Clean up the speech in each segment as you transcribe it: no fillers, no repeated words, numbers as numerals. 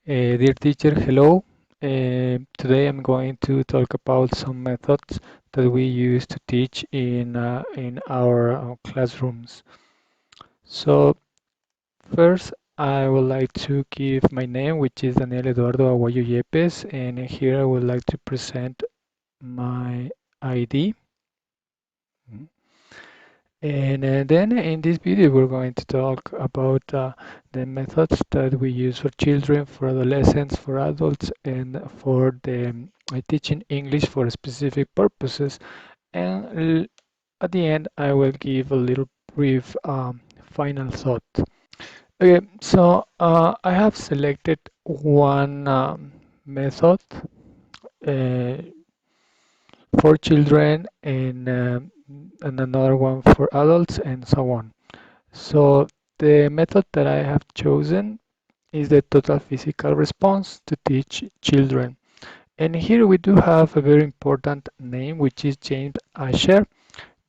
Dear teacher, hello. Today I'm going to talk about some methods that we use to teach in our classrooms. So first, I would like to give my name, which is Daniel Eduardo Aguayo Yepes, and here I would like to present my ID. And then in this video, we're going to talk about the methods that we use for children, for adolescents, for adults, and for the teaching English for specific purposes. And at the end, I will give a little brief final thought. Okay, so I have selected one method uh, for children and another one for adults and so on. So the method that I have chosen is the total physical response to teach children. And here we do have a very important name, which is James Asher.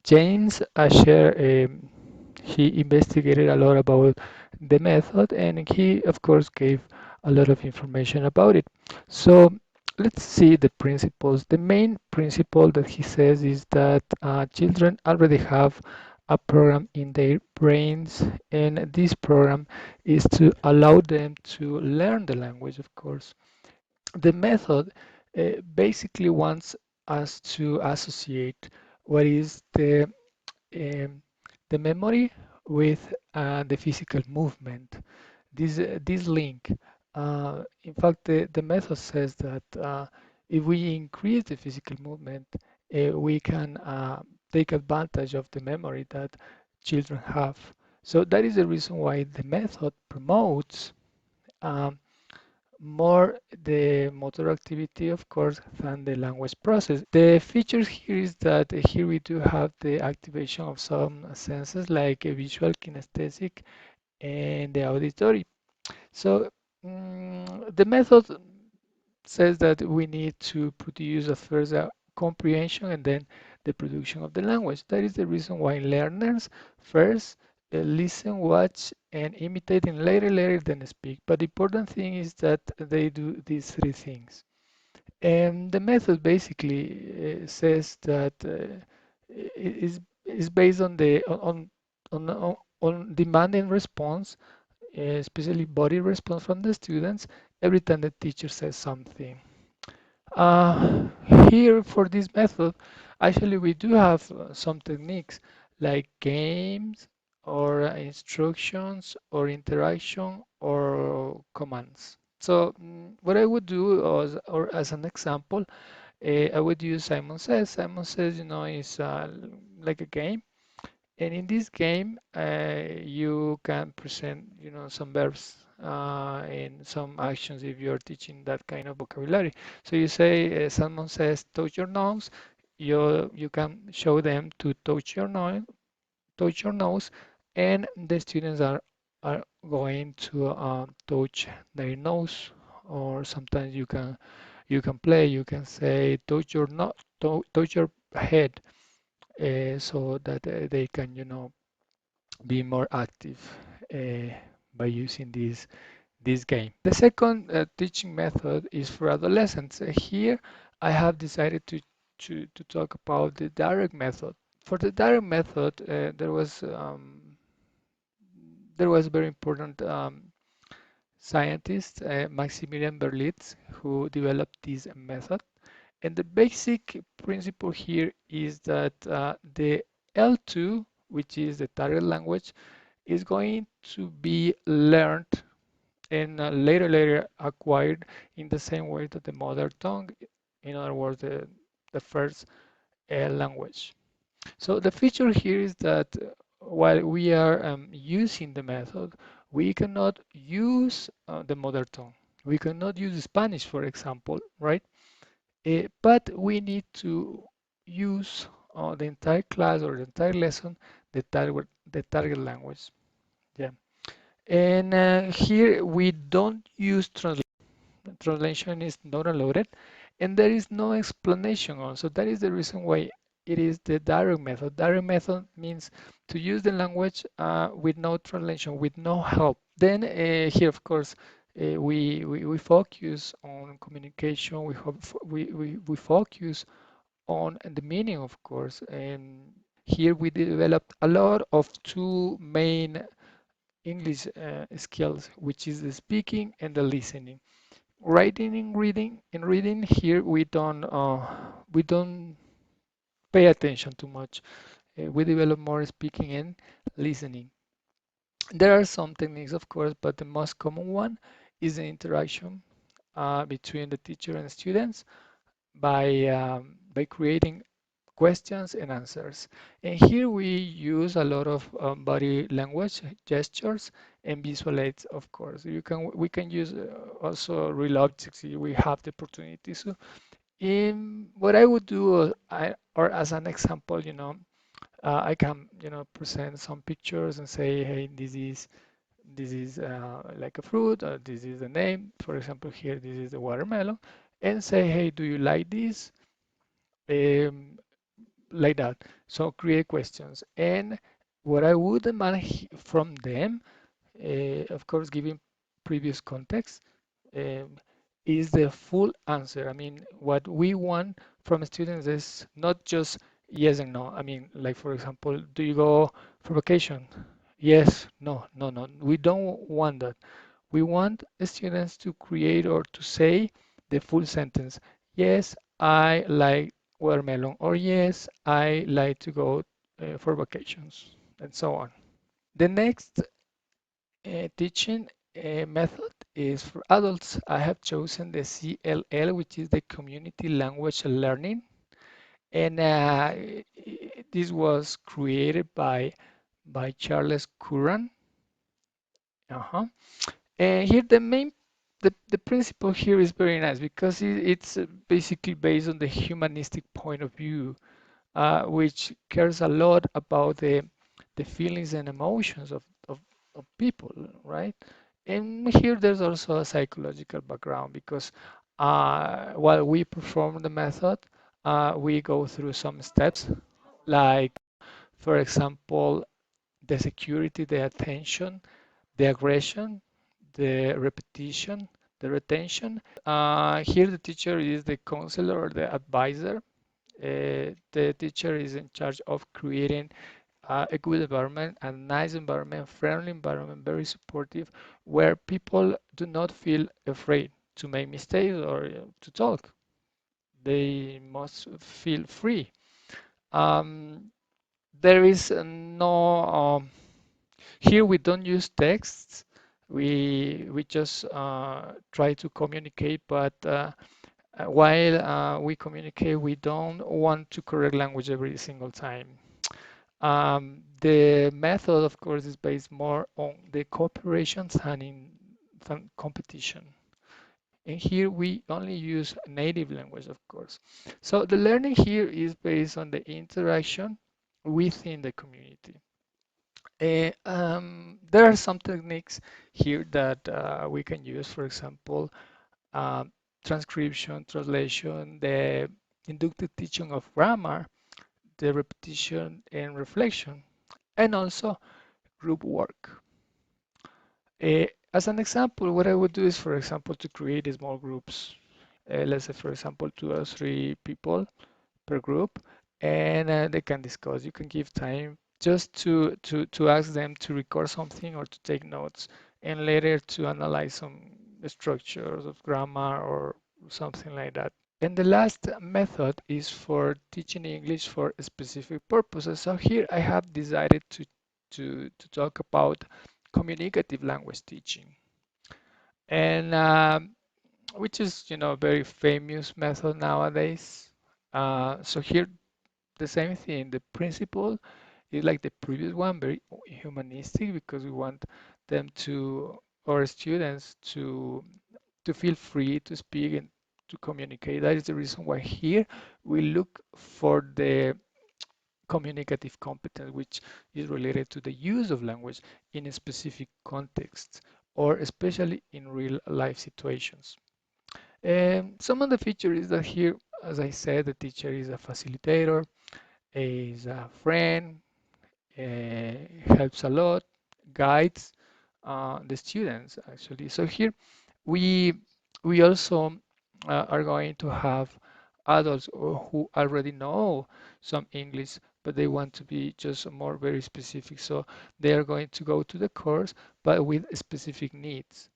James Asher, he investigated a lot about the method and he, of course, gave a lot of information about it. So let's see the principles. The main principle that he says is that children already have a program in their brains, and this program is to allow them to learn the language, of course. The method basically wants us to associate what is um, the memory with the physical movement. This link. In fact, the method says that if we increase the physical movement, we can take advantage of the memory that children have. So that is the reason why the method promotes um, more the motor activity, of course, than the language process. The features here is that here we do have the activation of some senses like a visual, kinesthetic, and the auditory. So the method says that we need to produce at first a comprehension and then the production of the language. That is the reason why learners first listen, watch, and imitate, and later then speak. But the important thing is that they do these three things. And the method basically says that is based on the on demand and response, especially body response from the students every time the teacher says something. Uh, Here for this method, actually we do have some techniques like games or instructions or interaction or commands. So what I would do or as an example, I would use Simon Says. Simon Says, is like a game. And in this game, you can present, some verbs and some actions if you're teaching that kind of vocabulary. So you say, someone says, touch your nose. You can show them to touch your nose, and the students are going to touch their nose. Or sometimes you can play. You can say, touch your no, touch your head, so that they can, be more active uh, by using this game. The second teaching method is for adolescents. Here I have decided to talk about the direct method. For the direct method, there was a very important scientist, Maximilian Berlitz, who developed this method. And the basic principle here is that the L2, which is the target language, is going to be learned and later acquired in the same way that the mother tongue, in other words, the first language. So the feature here is that while we are using the method, we cannot use the mother tongue. We cannot use Spanish, for example, right? But we need to use the entire class or the entire lesson the target language. Yeah. And here we don't use translation. Translation is not allowed, and there is no explanation also. That is the reason why it is the direct method. Direct method means to use the language with no translation, with no help. Then here, of course, we focus on communication. We focus on the meaning, of course. And here we developed a lot of two main English skills, which is the speaking and the listening. Writing and reading. In reading here we don't pay attention too much. We develop more speaking and listening. There are some techniques, of course, but the most common one is the interaction between the teacher and students by creating questions and answers. And here we use a lot of body language, gestures, and visual aids, of course. We can use also real objects if we have the opportunity. So, in what I would do, or as an example, I can, present some pictures and say, hey, this is like a fruit, or this is the name. For example, here this is the watermelon, and say, hey, do you like this? Um, like that. So create questions. And what I would demand from them, of course, given previous context, um, is the full answer. I mean, what we want from students is not just yes and no. I mean, like for example, do you go for vacation? Yes, no, no, no. We don't want that. We want students to create or to say the full sentence. Yes, I like watermelon, or yes, I like to go for vacations, and so on. The next teaching method is for adults. I have chosen the CLL, which is the Community Language Learning, and this was created by Charles Curran. Uh-huh. And here the principle here is very nice because it's basically based on the humanistic point of view, which cares a lot about the feelings and emotions of people, right? And here there's also a psychological background because while we perform the method, we go through some steps, like, for example, the security, the attention, the aggression, the repetition, the retention. Here the teacher is the counselor or the advisor. The teacher is in charge of creating a good environment, a nice environment, friendly environment, very supportive, where people do not feel afraid to make mistakes or to talk. They must feel free. Um, there is no here we don't use texts. We just try to communicate, but while we communicate, we don't want to correct language every single time. The method, of course, is based more on the cooperation than competition. And here we only use native language, of course. So the learning here is based on the interaction within the community. There are some techniques here that we can use, for example, um, transcription, translation, the inductive teaching of grammar, the repetition and reflection, and also group work. As an example, what I would do is, for example, to create small groups. Let's say, for example, 2 or 3 people per group, and they can discuss. You can give time just to ask them to record something or to take notes, and later to analyze some structures of grammar or something like that. And the last method is for teaching English for specific purposes. So here I have decided to talk about communicative language teaching, and which is, a very famous method nowadays. So here the same thing. The principle is like the previous one, very humanistic, because we want them to, our students, to feel free to speak and to communicate. That is the reason why here we look for the communicative competence, which is related to the use of language in a specific context, or especially in real life situations. Some of the features is that here, as I said, the teacher is a facilitator, is a friend, helps a lot, guides, the students actually. So here we we also are going to have adults who already know some English, but they want to be just more very specific. So they are going to go to the course, but with specific needs,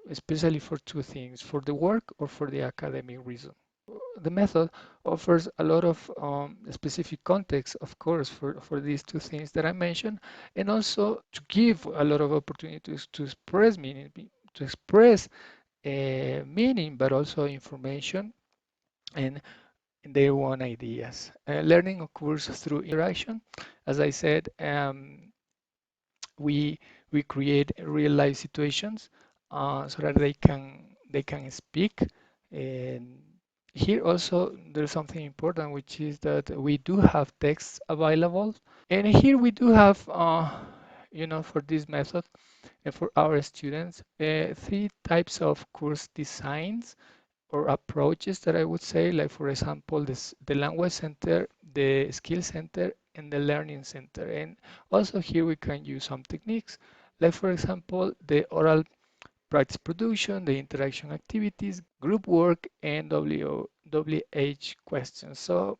especially for two things, for the work or for the academic reason. The method offers a lot of specific context, of course, for these two things that I mentioned, and also to give a lot of opportunities to express meaning, to express meaning, but also information and their own ideas. Learning occurs through interaction. As I said, we we create real life situations so that they can speak. And here also there's something important, which is that we do have texts available. And here we do have, for this method and for our students, three types of course designs or approaches that I would say, like for example, the language center, the skill center, and the learning center. And also here we can use some techniques, like for example, the oral practice production, the interaction activities, group work, and WH questions. So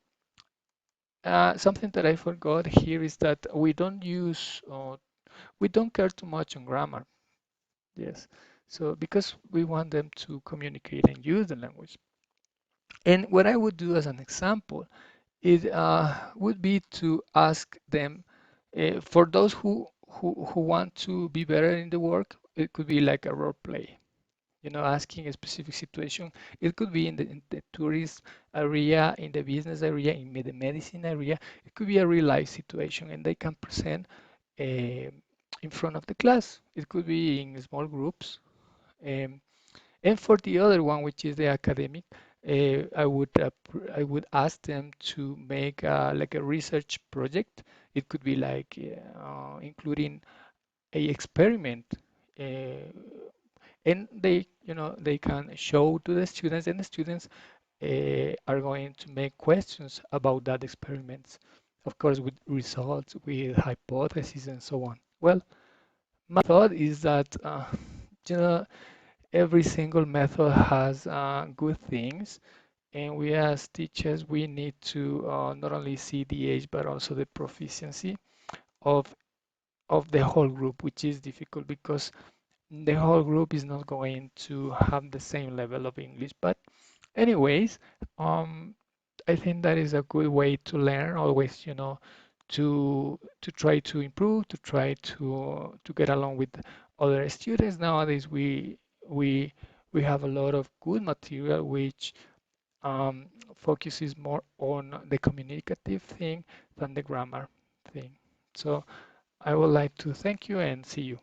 something that I forgot here is that we don't care too much on grammar. Yes. So because we want them to communicate and use the language. And what I would do as an example, it would be to ask them, for those who want to be better in the work, it could be like a role play, asking a specific situation. It could be in the tourist area, in the business area, in the medicine area. It could be a real life situation, and they can present in front of the class. It could be in small groups. Um, and for the other one, which is the academic, I would ask them to make like a research project. It could be like including a experiment, uh, and they can show to the students, and the students are going to make questions about that experiments, of course, with results, with hypotheses, and so on. Well, my thought is that you know every single method has good things, and we as teachers, we need to not only see the age, but also the proficiency of the whole group, which is difficult because the whole group is not going to have the same level of English. But anyways, um, I think that is a good way to learn always, to try to improve, to try to get along with other students. Nowadays, we we have a lot of good material which focuses more on the communicative thing than the grammar thing. So I would like to thank you and see you.